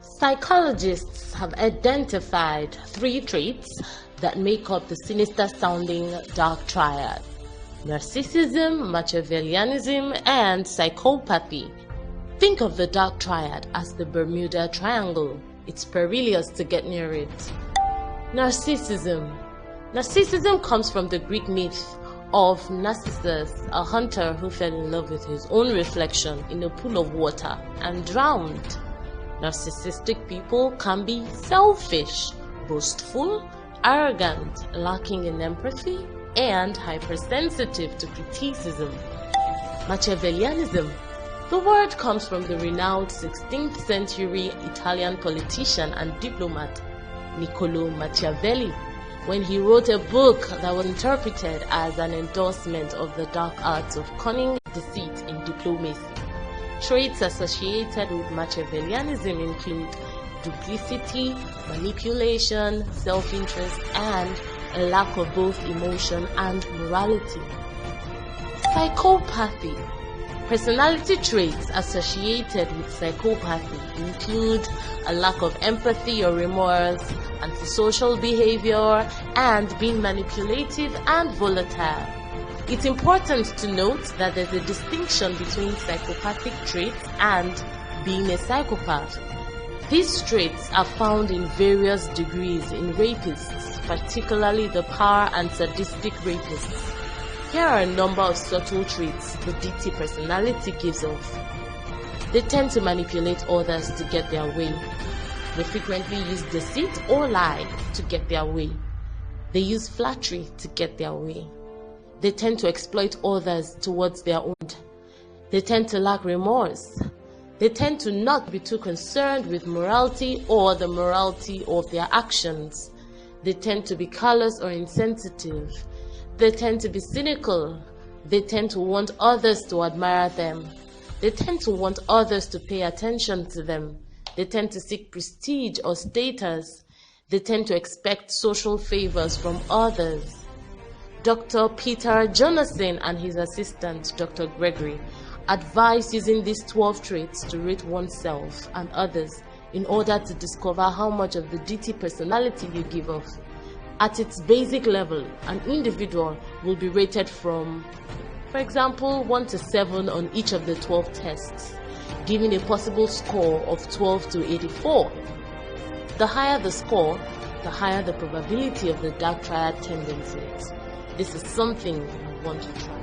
Psychologists have identified 3 traits that make up the sinister-sounding Dark Triad: narcissism, Machiavellianism, and psychopathy. Think of the Dark Triad as the Bermuda Triangle. It's perilous to get near it. Narcissism. Narcissism comes from the Greek myth of Narcissus, a hunter who fell in love with his own reflection in a pool of water and drowned. Narcissistic people can be selfish, boastful, arrogant, lacking in empathy, and hypersensitive to criticism. Machiavellianism. The word comes from the renowned 16th century Italian politician and diplomat Niccolo Machiavelli, when he wrote a book that was interpreted as an endorsement of the dark arts of cunning deceit in diplomacy. Traits associated with Machiavellianism include duplicity, manipulation, self-interest, and a lack of both emotion and morality. Psychopathy. Personality traits associated with psychopathy include a lack of empathy or remorse, antisocial behavior, and being manipulative and volatile. It's important to note that there's a distinction between psychopathic traits and being a psychopath. These traits are found in various degrees in rapists, particularly the power and sadistic rapists. Here are a number of subtle traits the DT personality gives off. They tend to manipulate others to get their way. They frequently use deceit or lie to get their way. They use flattery to get their way. They tend to exploit others towards their own. They tend to lack remorse. They tend to not be too concerned with morality or the morality of their actions. They tend to be callous or insensitive. They tend to be cynical. They tend to want others to admire them. They tend to want others to pay attention to them. They tend to seek prestige or status. They tend to expect social favors from others. Dr. Peter Jonasson and his assistant, Dr. Gregory, advise using these 12 traits to rate oneself and others in order to discover how much of the DT personality you give off. At its basic level, an individual will be rated from, for example, 1 to 7 on each of the 12 tests, giving a possible score of 12 to 84. The higher the score, the higher the probability of the Dark Triad tendencies. This is something I want to try.